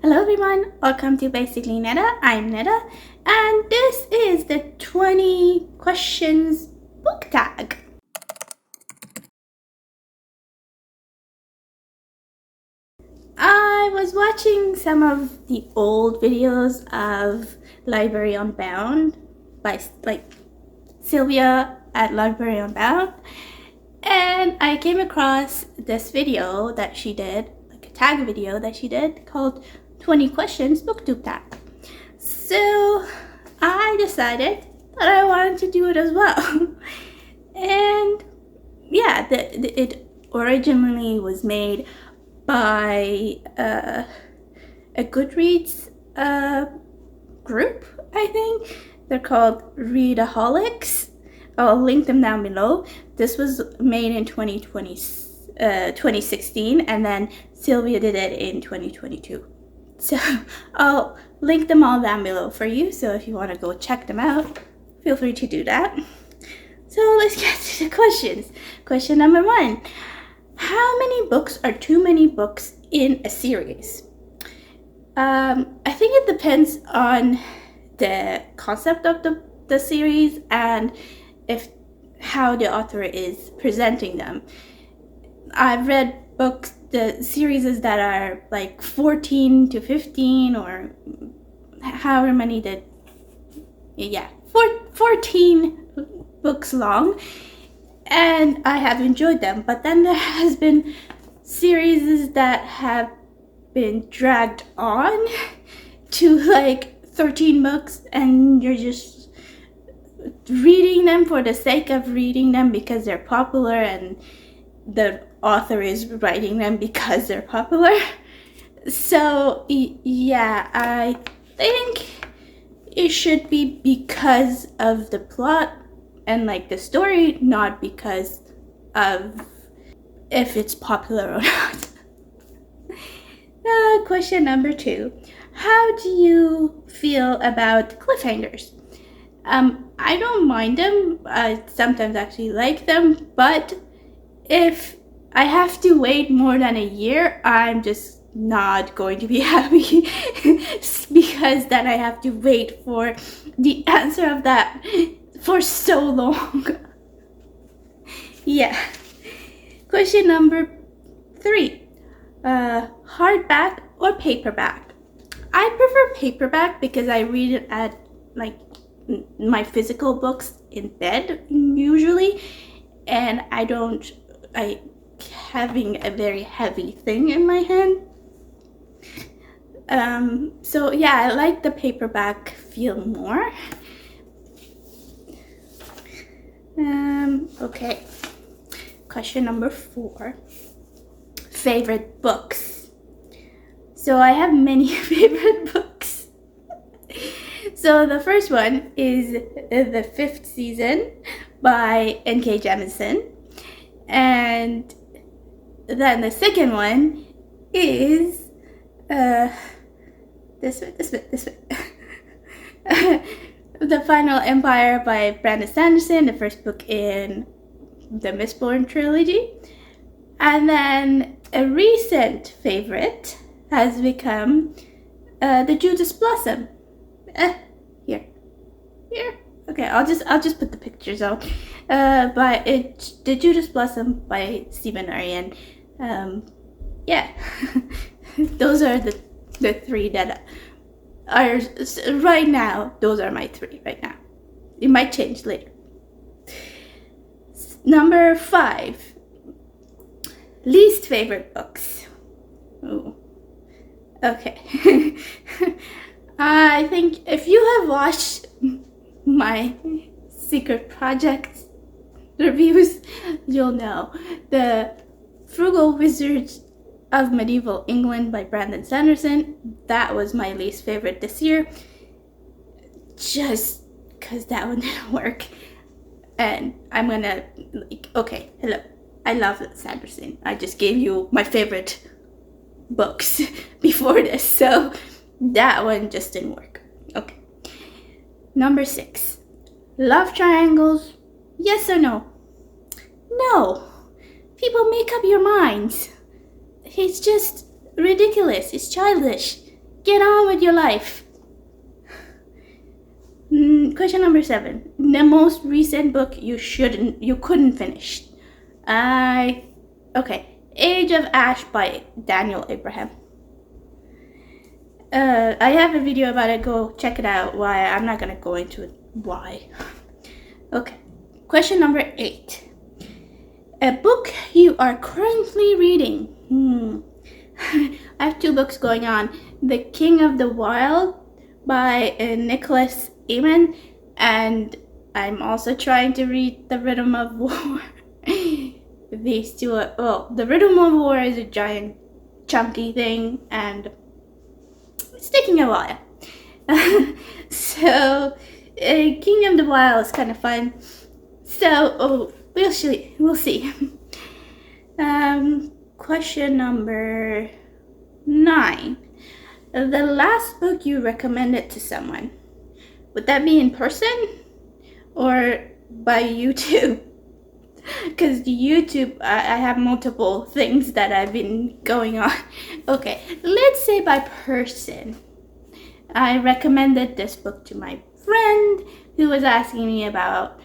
Hello everyone, welcome to Basically Netta. I'm Netta, and this is the 20 questions book tag. I was watching some of the old videos of Library Unbound by Sylvia at Library Unbound, and I came across this video that she did, like a tag video that she did called 20 questions BookTube tag. So I decided that I wanted to do it as well. And yeah, it originally was made by a GoodReads group, I think. They're called Readaholics. I'll link them down below. This was made in 2016, and then Sylvia did it in 2022. So I'll link them all down below for you, so if you want to go check them out, feel free to do that. So let's get to the questions. Question number 1. How many books are too many books in a series? I think it depends on the concept of the series and how the author is presenting them. I've read books, the series that are like 14 to 15 or however many 14 books long, and I have enjoyed them. But then there has been series that have been dragged on to like 13 books, and you're just reading them for the sake of reading them because they're popular and the author is writing them because they're popular. So yeah, I think it should be because of the plot and like the story, not because of if it's popular or not. Question number 2. How do you feel about cliffhangers? I don't mind them. I sometimes actually like them, but if I have to wait more than a year, I'm just not going to be happy because then I have to wait for the answer of that for so long. Yeah. Question number 3. Hardback or paperback? I prefer paperback because I read it at like my physical books in bed usually, and I having a very heavy thing in my hand. So yeah, I like the paperback feel more. Okay. Question number 4. Favorite books. So I have many favorite books. So the first one is The Fifth Season by N.K. Jemisin. And then the second one is this way. The Final Empire by Brandon Sanderson, the first book in the Mistborn trilogy. And then a recent favorite has become The Judas Blossom. Here. Okay, I'll just put the pictures out. The Judas Blossom by Stephen Aryan. Yeah, those are the 3 that are right now. Those are my 3 right now. It might change later. Number 5. Least favorite books. Ooh. Okay. I think if you have watched my Secret Project reviews, you'll know. The Frugal Wizards of Medieval England by Brandon Sanderson, that was my least favorite this year, just because that one didn't work. And I'm gonna, okay, hello, I love Sanderson. I just gave you my favorite books before this, so that one just didn't work. Okay. Number 6. Love triangles, yes or no? No. People make up your minds. It's just ridiculous. It's childish. get on with your life. Question number 7. The most recent book you couldn't finish. Okay. Age of Ash by Daniel Abraham. I have a video about it. Go check it out. Why? I'm not gonna go into it. Why? Okay. Question number 8. A book you are currently reading. I have 2 books going on. The King of the Wild by Nicholas Amen, and I'm also trying to read The Rhythm of War. These 2 are, well, The Rhythm of War is a giant chunky thing, and it's taking a while. So, King of the Wild is kind of fun. So, we'll see. Question number 9. The last book you recommended to someone. Would that be in person or by YouTube? Because YouTube, I have multiple things that I've been going on. Okay, let's say by person. I recommended this book to my friend who was asking me about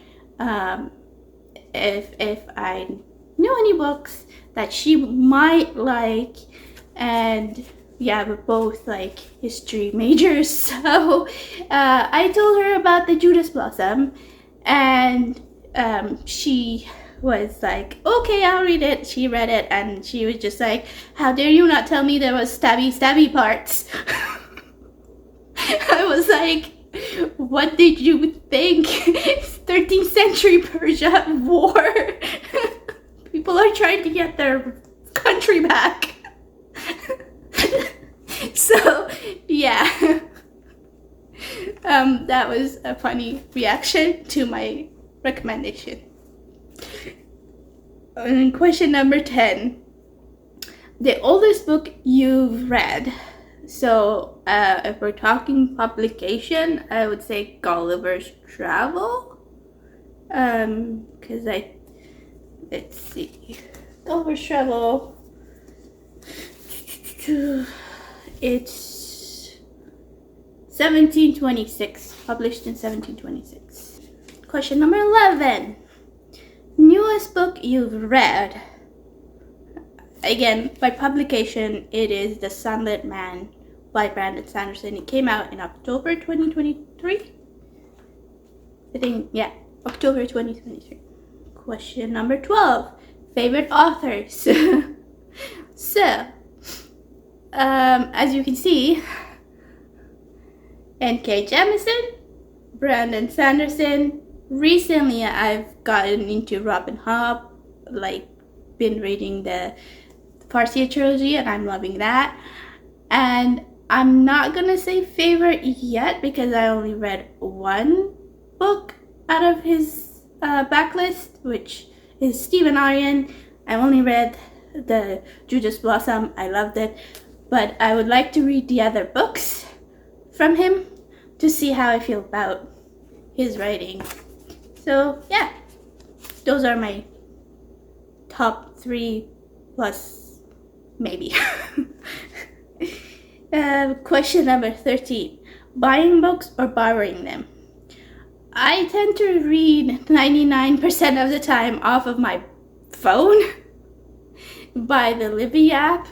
if I knew any books that she might like, and yeah, we're both like history majors, so I told her about the Judas Blossom, and she was like, okay, I'll read it. She read it, and she was just like, how dare you not tell me there was stabby parts. I was like, what did you think? 13th century Persia war. People are trying to get their country back. So, yeah. That was a funny reaction to my recommendation. And question number 10. The oldest book you've read. So, if we're talking publication, I would say Gulliver's Travel. Because let's see. Gulliver's Travel. It's 1726, published in 1726. Question number 11. Newest book you've read. Again, by publication, it is The Sunlit Man by Brandon Sanderson. It came out in October 2023. I think, yeah, October 2023. Question number 12. Favorite authors. So, as you can see, N.K. Jemisin, Brandon Sanderson. Recently, I've gotten into Robin Hobb, like, been reading the Farsi trilogy, and I'm loving that. And I'm not gonna say favorite yet because I only read 1 book out of his backlist, which is Stephen Aryan. I only read the Judas Blossom. I loved it, but I would like to read the other books from him to see how I feel about his writing. So yeah, those are my top 3 plus maybe. Question number 13. Buying books or borrowing them? I tend to read 99% of the time off of my phone by the Libby app.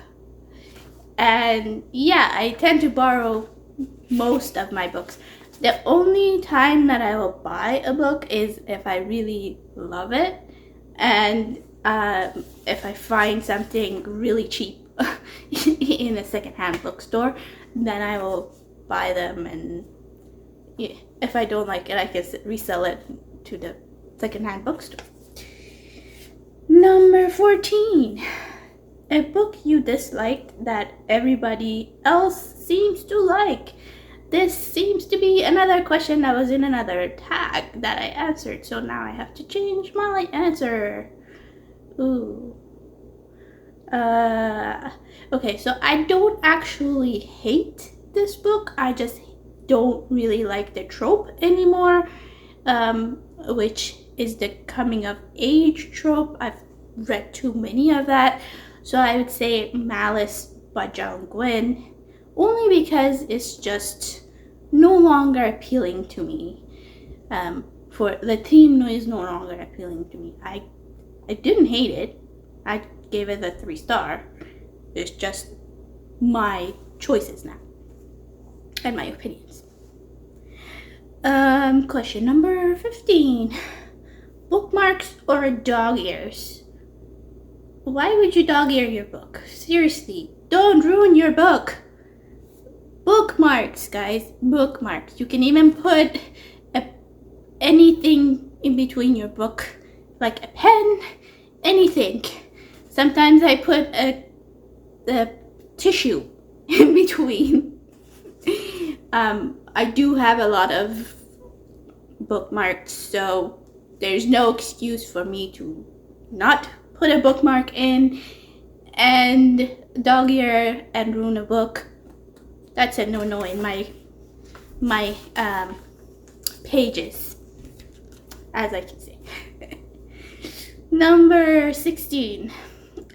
And yeah, I tend to borrow most of my books. The only time that I will buy a book is if I really love it, and if I find something really cheap in a secondhand bookstore, then I will buy them, and yeah, if I don't like it, I can resell it to the secondhand bookstore. Number 14. A book you disliked that everybody else seems to like. This seems to be another question that was in another tag that I answered, so now I have to change my answer. Ooh. Okay, so I don't actually hate this book. I just don't really like the trope anymore, which is the coming of age trope. I've read too many of that. So I would say Malice by John Gwynne, only because it's just no longer appealing to me. For the theme is no longer appealing to me. I didn't hate it. I gave it a 3-star. It's just my choices now and my opinions. Question number 15. Bookmarks or dog ears? Why would you dog ear your book? Seriously, don't ruin your book. Bookmarks, guys. Bookmarks. You can even put anything in between your book, like a pen, anything. Sometimes I put a tissue in between. I do have a lot of bookmarks, so there's no excuse for me to not put a bookmark in and dog ear and ruin a book. That's a no-no in my pages, as I can say. Number 16.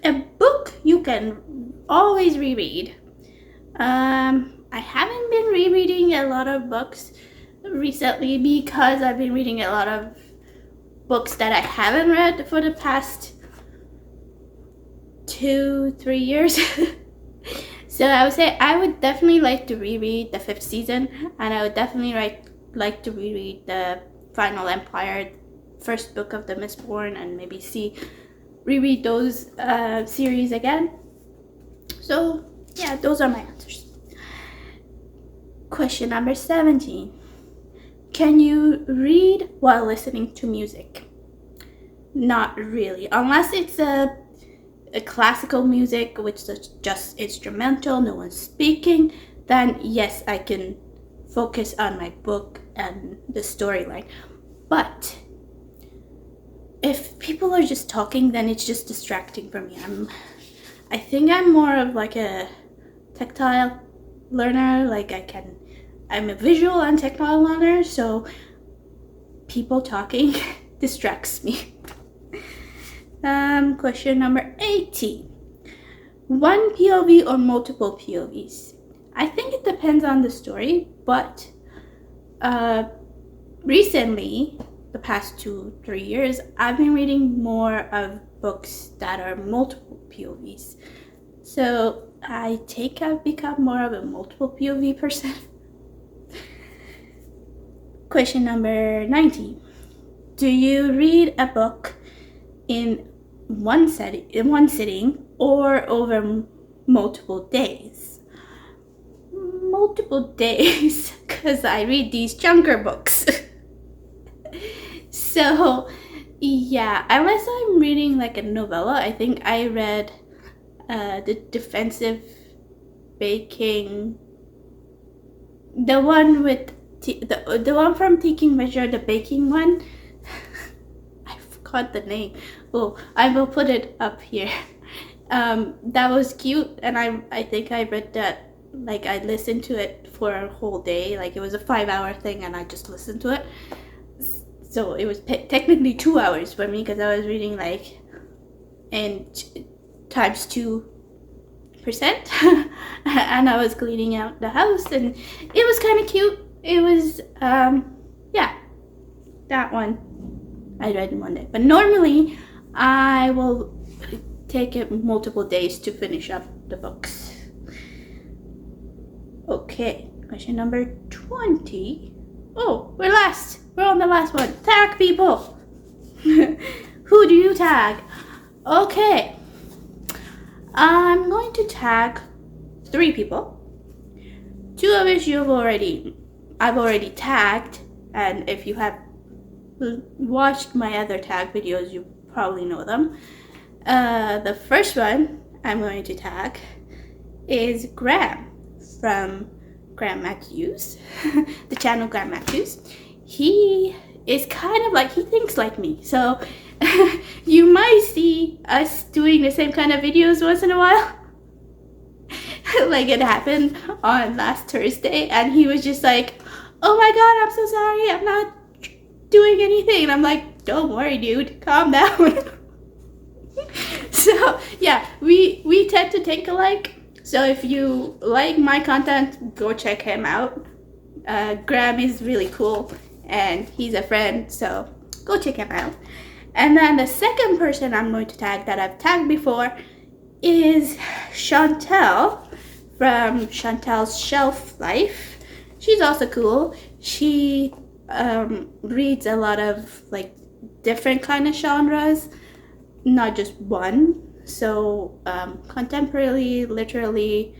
A book you can always reread. I haven't been rereading a lot of books recently because I've been reading a lot of books that I haven't read for the past 2-3 years. So I would say I would definitely like to reread the 5th season, and I would definitely like to reread the Final Empire, first book of the Mistborn, and maybe reread those series again. So yeah, those are my answers. Question number 17. Can you read while listening to music? Not really, unless it's a classical music, which is just instrumental, no one's speaking, then yes, I can focus on my book and the storyline. But if people are just talking, then it's just distracting for me. I think I'm more of like a tactile learner. I'm a visual and tactile learner, so people talking distracts me. Question number 18. One POV or multiple POVs? I think it depends on the story, but recently, the past 2-3 years, I've been reading more of books that are multiple POVs. So I think I've become more of a multiple POV person. Question number 19. Do you read a book in one sitting or over multiple days? Multiple days, because I read these chunker books. So yeah, unless I'm reading like a novella. I think I read the Defensive Baking, the one with the one from Taking Measure, the baking one. I forgot the name. Oh, I will put it up here. That was cute, and I think I read that, like I listened to it for a whole day. Like it was a 5-hour thing, and I just listened to it. So it was technically 2 hours for me, because I was reading like in times 2%, and I was cleaning out the house, and it was kind of cute. It was yeah, that one I read in one day. But normally I will take it multiple days to finish up the books. Okay, question number 20. Oh, we're last. We're on the last one. Tag people. Who do you tag? Okay. I'm going to tag 3 people. 2 of which I've already tagged, and if you have watched my other tag videos, you probably know them. The first one I'm going to tag is Graham from Graham Matthews, the channel Graham Matthews. He is kind of like, he thinks like me, so you might see us doing the same kind of videos once in a while. Like it happened on last Thursday, and he was just like, oh my god, I'm so sorry, I'm not doing anything. And I'm like, don't worry, dude, calm down. So yeah, we tend to think alike. So if you like my content, go check him out. Graham is really cool and he's a friend, so go check him out. And then the second person I'm going to tag that I've tagged before is Chantel from Chantel's Shelf Life. She's also cool. She reads a lot of like different kind of genres, not just one. So contemporary, literary,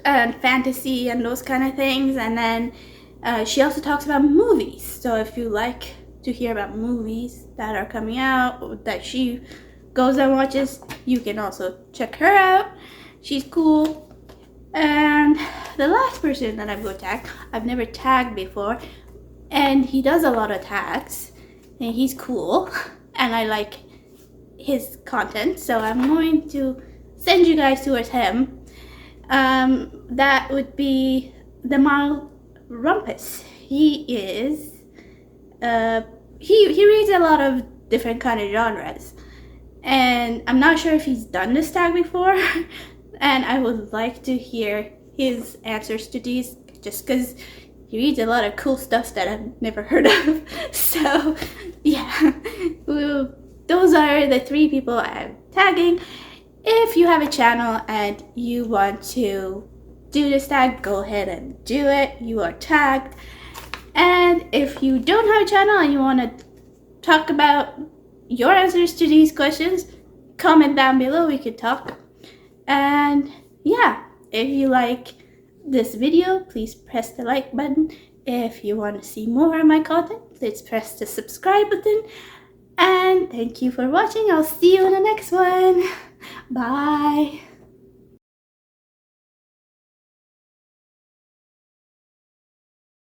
and fantasy and those kind of things. And then she also talks about movies. So if you like to hear about movies that are coming out that she goes and watches, you can also check her out. She's cool. And the last person that I'm going to tag, I've never tagged before, and he does a lot of tags, and he's cool, and I like his content, so I'm going to send you guys towards him. That would be the Mal Rumpus. He is he reads a lot of different kind of genres, and I'm not sure if he's done this tag before. And I would like to hear his answers to these, just because he reads a lot of cool stuff that I've never heard of. So yeah, those are the 3 people I'm tagging. If you have a channel and you want to do this tag, go ahead and do it. You are tagged. And if you don't have a channel and you want to talk about your answers to these questions, comment down below. We could talk. And yeah, if you like this video, please press the like button. If you want to see more of my content, please press the subscribe button. And thank you for watching. I'll see you in the next one. Bye.